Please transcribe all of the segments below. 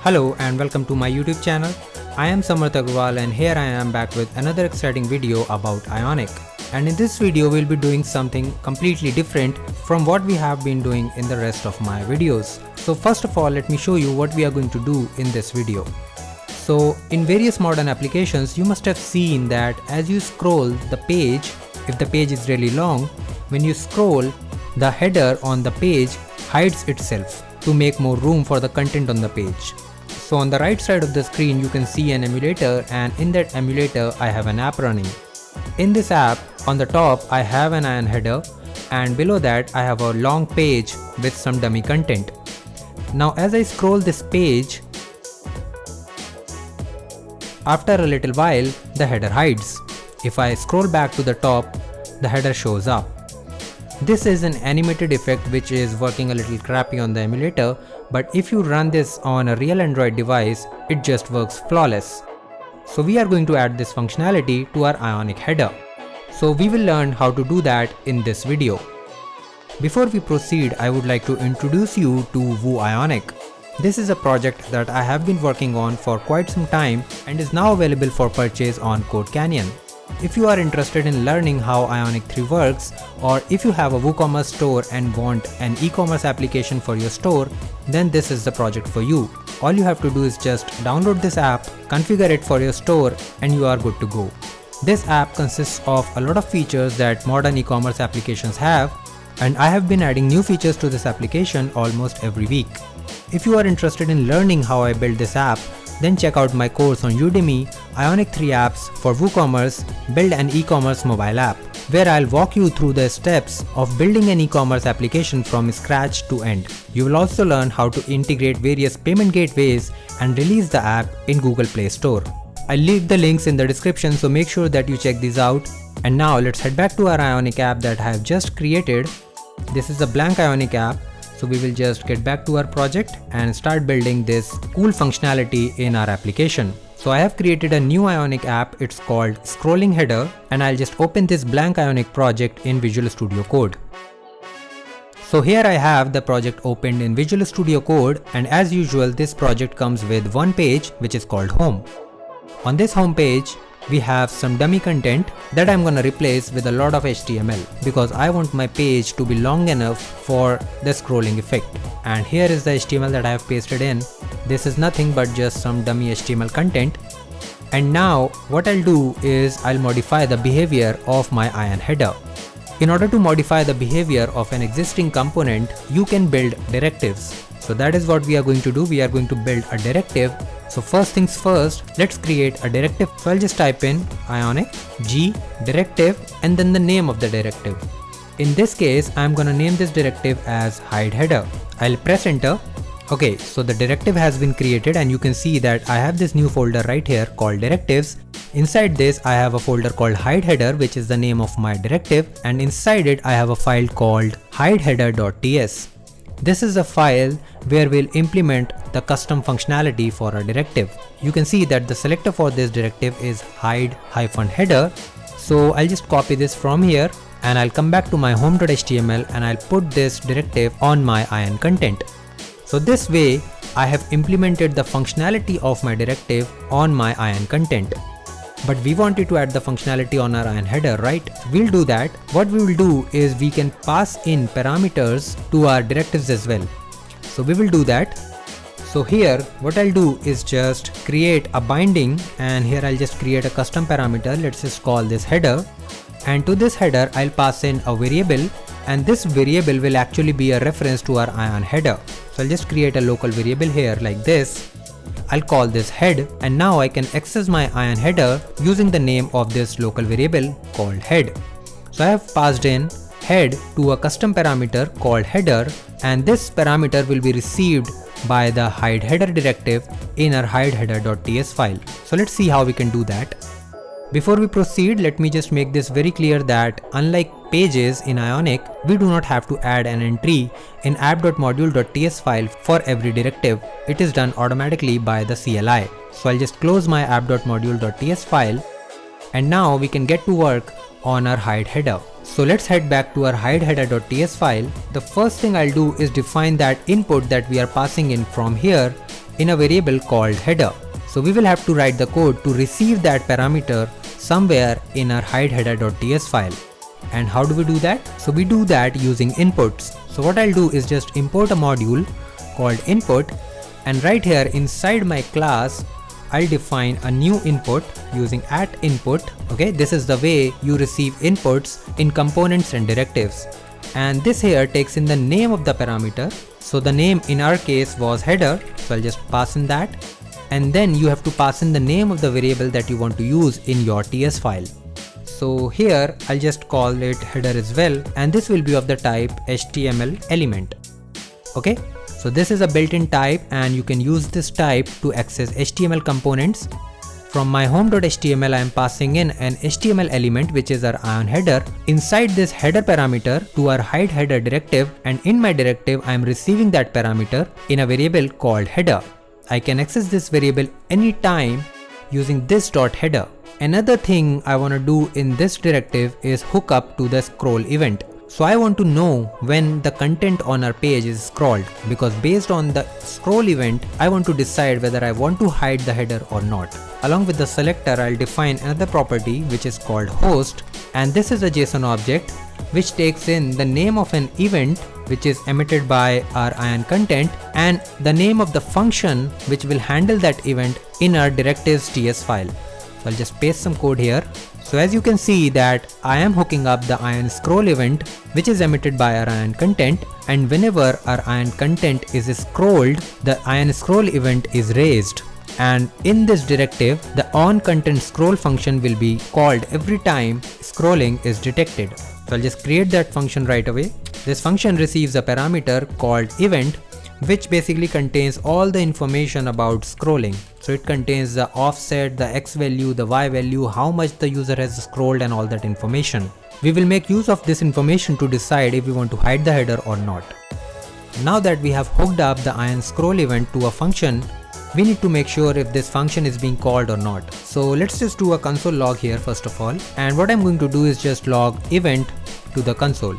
Hello and welcome to my YouTube channel. I am Samarth Agarwal and here I am back with another exciting video about Ionic. And in this video we'll be doing something completely different from what we have been doing in the rest of my videos. So first of all, let me show you what we are going to do in this video. So in various modern applications you must have seen that as you scroll the page, if the page is really long, when you scroll, the header on the page hides itself to make more room for the content on the page. So on the right side of the screen you can see an emulator, and in that emulator I have an app running. In this app, on the top I have an Ion header, and below that I have a long page with some dummy content. Now as I scroll this page, after a little while the header hides. If I scroll back to the top, the header shows up. This is an animated effect which is working a little crappy on the emulator, but if you run this on a real Android device, it just works flawless. So we are going to add this functionality to our Ionic header. So we will learn how to do that in this video. Before we proceed, I would like to introduce you to WooIonic. This is a project that I have been working on for quite some time and is now available for purchase on CodeCanyon. If you are interested in learning how Ionic 3 works, or if you have a WooCommerce store and want an e-commerce application for your store, then this is the project for you. All you have to do is just download this app, configure it for your store, and you are good to go. This app consists of a lot of features that modern e-commerce applications have, and I have been adding new features to this application almost every week. If you are interested in learning how I built this app, then check out my course on Udemy, Ionic 3 apps for WooCommerce, build an e-commerce mobile app, where I'll walk you through the steps of building an e-commerce application from scratch to end. You will also learn how to integrate various payment gateways and release the app in Google Play Store. I'll leave the links in the description, so make sure that you check these out. And now let's head back to our Ionic app that I have just created. This is a blank Ionic app. So we will just get back to our project and start building this cool functionality in our application. So I have created a new Ionic app, it's called Scrolling Header, and I'll just open this blank Ionic project in Visual Studio Code. So here I have the project opened in Visual Studio Code, and as usual this project comes with one page which is called Home. On this home page, we have some dummy content that I'm gonna replace with a lot of HTML because I want my page to be long enough for the scrolling effect. And here is the HTML that I have pasted in. This is nothing but just some dummy HTML content. And now what I'll do is I'll modify the behavior of my Ion header. In order to modify the behavior of an existing component, you can build directives. So that is what we are going to do. We are going to build a directive. So first things first, let's create a directive. So I'll just type in Ionic G directive and then the name of the directive. In this case, I'm gonna name this directive as hide header. I'll press enter. Okay, so the directive has been created and you can see that I have this new folder right here called directives. Inside this, I have a folder called hide header, which is the name of my directive, and inside it I have a file called hideheader.ts. This is a file where we'll implement the custom functionality for a directive. You can see that the selector for this directive is hide-header. So I'll just copy this from here and I'll come back to my home.html and I'll put this directive on my Ion content. So this way I have implemented the functionality of my directive on my Ion content. But we wanted to add the functionality on our Ion header, right? We'll do that. What we will do is we can pass in parameters to our directives as well. So we will do that. So here what I'll do is just create a binding, and here I'll just create a custom parameter. Let's just call this header, and to this header I'll pass in a variable, and this variable will actually be a reference to our Ion header. So I'll just create a local variable here like this. I'll call this head, and now I can access my Ion header using the name of this local variable called head. So I have passed in head to a custom parameter called header, and this parameter will be received by the hide header directive in our hideheader.ts file. So let's see how we can do that. Before we proceed, let me just make this very clear that unlike pages in Ionic, we do not have to add an entry in app.module.ts file for every directive. It is done automatically by the CLI. So I'll just close my app.module.ts file, and now we can get to work on our hide header. So let's head back to our hideheader.ts file. The first thing I'll do is define that input that we are passing in from here in a variable called header. So we will have to write the code to receive that parameter somewhere in our hideheader.ts file. And how do we do that? So we do that using inputs. So what I'll do is just import a module called input, and right here inside my class I'll define a new input using @input. Okay, this is the way you receive inputs in components and directives. And this here takes in the name of the parameter. So the name in our case was header, so I'll just pass in that. And then you have to pass in the name of the variable that you want to use in your TS file. So here I'll just call it header as well, and this will be of the type HTML element. Okay, so this is a built-in type and you can use this type to access HTML components. From my home.html I am passing in an HTML element which is our ion header. Inside this header parameter to our hide header directive, and in my directive I am receiving that parameter in a variable called header. I can access this variable anytime using this .header. Another thing I want to do in this directive is hook up to the scroll event. So I want to know when the content on our page is scrolled, because based on the scroll event I want to decide whether I want to hide the header or not. Along with the selector I'll define another property which is called host, and this is a JSON object which takes in the name of an event which is emitted by our ion content and the name of the function which will handle that event in our directives TS file. So I'll just paste some code here. So as you can see that I am hooking up the ion scroll event which is emitted by our ion content, and whenever our ion content is scrolled, the ion scroll event is raised. And in this directive, the onContent scroll function will be called every time scrolling is detected. So I'll just create that function right away. This function receives a parameter called event, which basically contains all the information about scrolling. So it contains the offset, the X value, the Y value, how much the user has scrolled, and all that information. We will make use of this information to decide if we want to hide the header or not. Now that we have hooked up the ion scroll event to a function, we need to make sure if this function is being called or not. So let's just do a console log here first of all. And what I'm going to do is just log event to the console.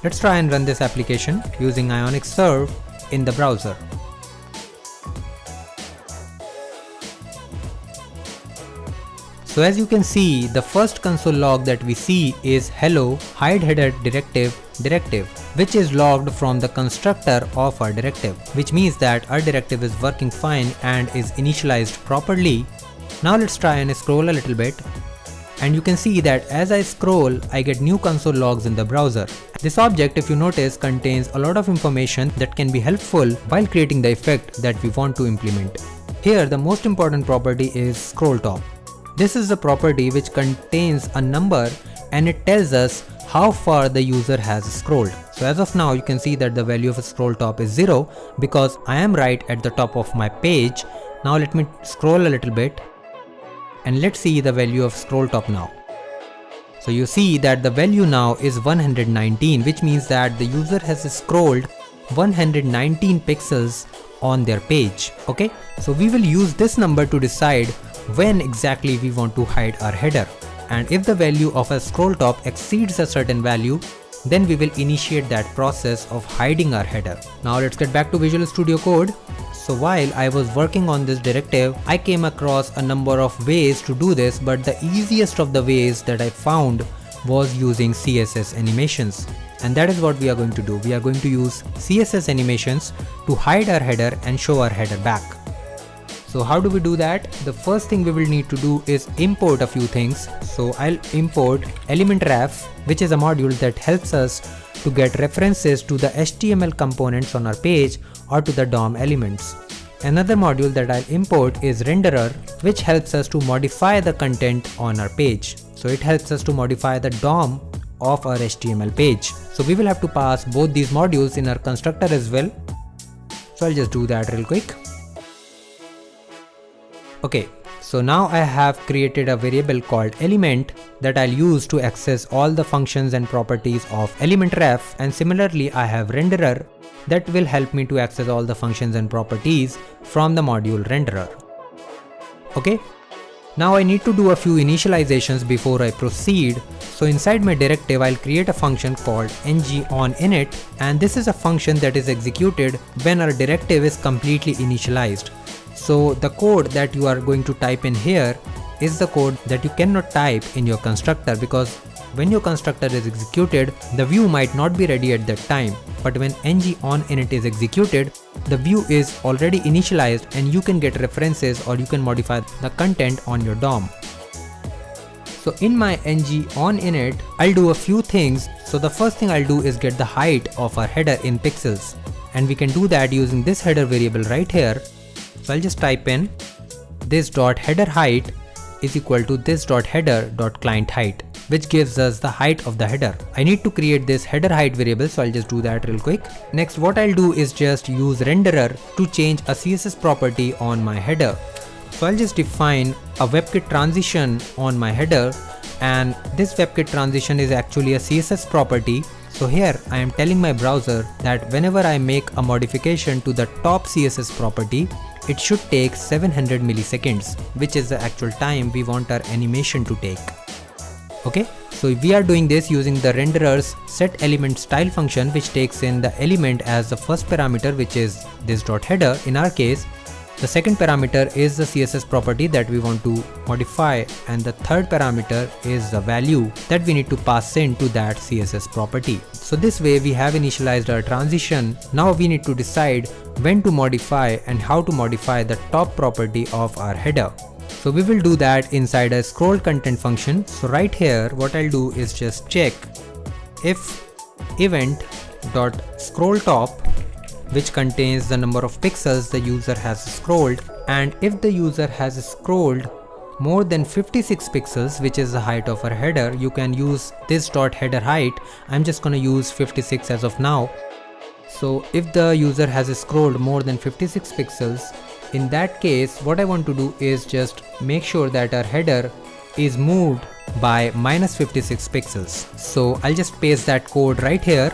Let's try and run this application using Ionic Serve in the browser. So as you can see, the first console log that we see is hello hide header directive, which is logged from the constructor of our directive, which means that our directive is working fine and is initialized properly. Now let's try and scroll a little bit. And you can see that as I scroll, I get new console logs in the browser. This object, if you notice, contains a lot of information that can be helpful while creating the effect that we want to implement. Here, the most important property is scroll top. This is a property which contains a number and it tells us how far the user has scrolled. So as of now, you can see that the value of scroll top is 0 because I am right at the top of my page. Now let me scroll a little bit. And let's see the value of scroll top now. So you see that the value now is 119, which means that the user has scrolled 119 pixels on their page. Okay, so we will use this number to decide when exactly we want to hide our header. And if the value of a scroll top exceeds a certain value, then we will initiate that process of hiding our header. Now let's get back to Visual Studio Code. So while I was working on this directive, I came across a number of ways to do this, but the easiest of the ways that I found was using CSS animations. And that is what we are going to do. We are going to use CSS animations to hide our header and show our header back. So how do we do that? The first thing we will need to do is import a few things. So I'll import elementref, which is a module that helps us to get references to the HTML components on our page or to the DOM elements. Another module that I'll import is renderer, which helps us to modify the content on our page. So it helps us to modify the DOM of our HTML page. So we will have to pass both these modules in our constructor as well. So I'll just do that real quick. Okay, so now I have created a variable called element that I'll use to access all the functions and properties of elementref, and similarly I have renderer that will help me to access all the functions and properties from the module renderer. Okay, Now I need to do a few initializations before I proceed. So inside my directive, I'll create a function called ngOnInit, and this is a function that is executed when our directive is completely initialized. So the code that you are going to type in here is the code that you cannot type in your constructor, because when your constructor is executed, the view might not be ready at that time. But when ngOnInit is executed, the view is already initialized and you can get references or you can modify the content on your DOM. So in my ngOnInit, I'll do a few things. So the first thing I'll do is get the height of our header in pixels. And we can do that using this header variable right here. So I'll just type in this.headerHeight is equal to this.header.clientHeight, which gives us the height of the header. I need to create this header height variable, so I'll just do that real quick. Next, what I'll do is just use renderer to change a CSS property on my header. So I'll just define a WebKit transition on my header, and this WebKit transition is actually a CSS property. So here I am telling my browser that whenever I make a modification to the top CSS property, it should take 700 milliseconds, which is the actual time we want our animation to take. Okay, so we are doing this using the renderer's setElementStyle function, which takes in the element as the first parameter, which is this.header in our case. The second parameter is the CSS property that we want to modify, and the third parameter is the value that we need to pass in to that CSS property. So this way we have initialized our transition. Now we need to decide when to modify and how to modify the top property of our header. So we will do that inside a scroll content function. So right here, what I'll do is just check if event.scrollTop, which contains the number of pixels the user has scrolled, and if the user has scrolled more than 56 pixels, which is the height of our header, you can use this.headerHeight. I'm just going to use 56 as of now. So if the user has scrolled more than 56 pixels, in that case, what I want to do is just make sure that our header is moved by minus 56 pixels. So I'll just paste that code right here.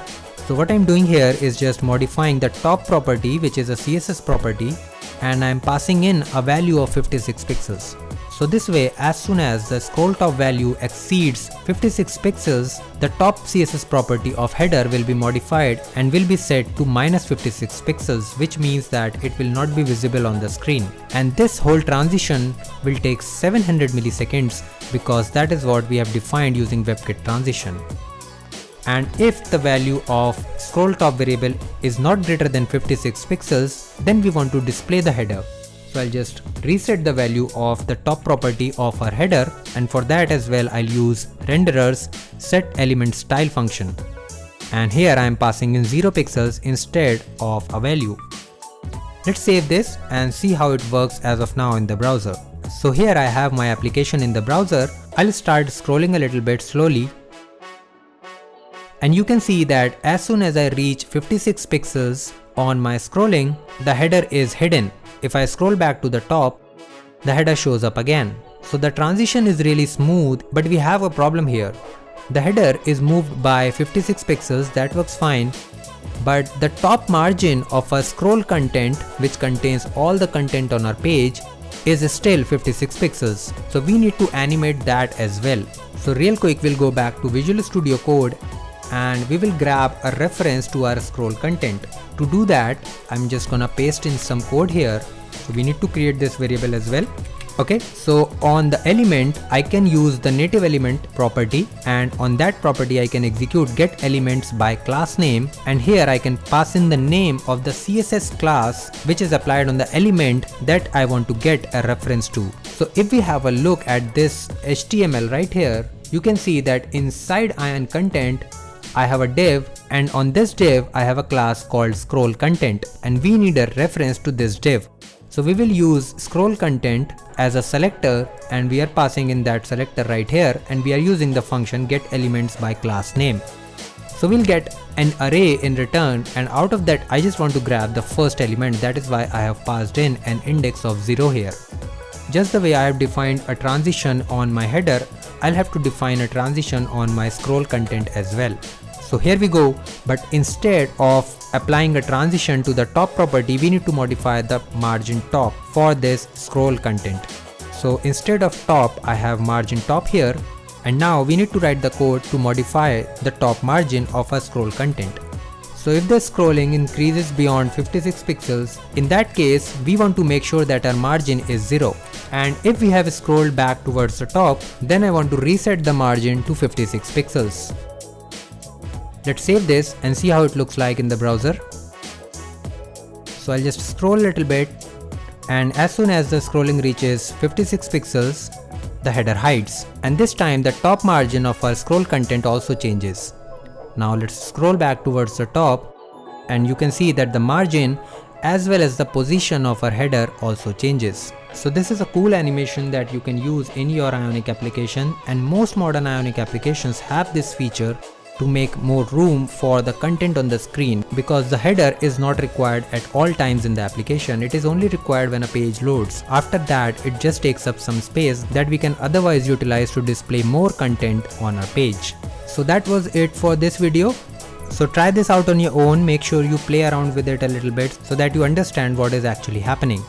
So what I'm doing here is just modifying the top property, which is a CSS property, and I'm passing in a value of 56 pixels. So this way, as soon as the scroll top value exceeds 56 pixels, the top CSS property of header will be modified and will be set to minus 56 pixels, which means that it will not be visible on the screen. And this whole transition will take 700 milliseconds, because that is what we have defined using WebKit transition. And if the value of scroll top variable is not greater than 56 pixels, then we want to display the header. So I'll just reset the value of the top property of our header, and for that as well I'll use renderer's setElementStyle function. And here I am passing in 0 pixels instead of a value. Let's save this and see how it works as of now in the browser. So here I have my application in the browser. I'll start scrolling a little bit slowly. And you can see that as soon as I reach 56 pixels on my scrolling, the header is hidden. If I scroll back to the top, the header shows up again. So the transition is really smooth, but we have a problem here. The header is moved by 56 pixels, that works fine. But the top margin of our scroll content, which contains all the content on our page, is still 56 pixels. So we need to animate that as well. So real quick, we'll go back to Visual Studio Code and we will grab a reference to our scroll content. To do that, I'm just gonna paste in some code here. So we need to create this variable as well. Okay, so on the element, I can use the native element property, and on that property I can execute get elements by class name, and here I can pass in the name of the CSS class which is applied on the element that I want to get a reference to. So if we have a look at this HTML right here, you can see that inside Ion content I have a div, and on this div I have a class called scroll content, and we need a reference to this div. So we will use scroll content as a selector, and we are passing in that selector right here, and we are using the function get elements by class name. So we'll get an array in return, and out of that I just want to grab the first element. That is why I have passed in an index of 0 here. Just the way I have defined a transition on my header, I'll have to define a transition on my scroll content as well. So here we go, but instead of applying a transition to the top property, we need to modify the margin top for this scroll content. So instead of top, I have margin top here, and now we need to write the code to modify the top margin of our scroll content. So if the scrolling increases beyond 56 pixels, in that case we want to make sure that our margin is 0. And if we have scrolled back towards the top, then I want to reset the margin to 56 pixels. Let's save this and see how it looks like in the browser. So I'll just scroll a little bit, and as soon as the scrolling reaches 56 pixels, the header hides, and this time the top margin of our scroll content also changes. Now let's scroll back towards the top, and you can see that the margin as well as the position of our header also changes. So this is a cool animation that you can use in your Ionic application, and most modern Ionic applications have this feature to make more room for the content on the screen, because the header is not required at all times in the application. It is only required when a page loads. After that, it just takes up some space that we can otherwise utilize to display more content on our page. So that was it for this video. So try this out on your own, make sure you play around with it a little bit so that you understand what is actually happening.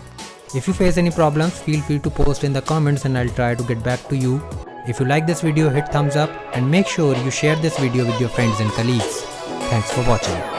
If you face any problems, feel free to post in the comments and I'll try to get back to you. If you like this video, hit thumbs up and make sure you share this video with your friends and colleagues. Thanks for watching.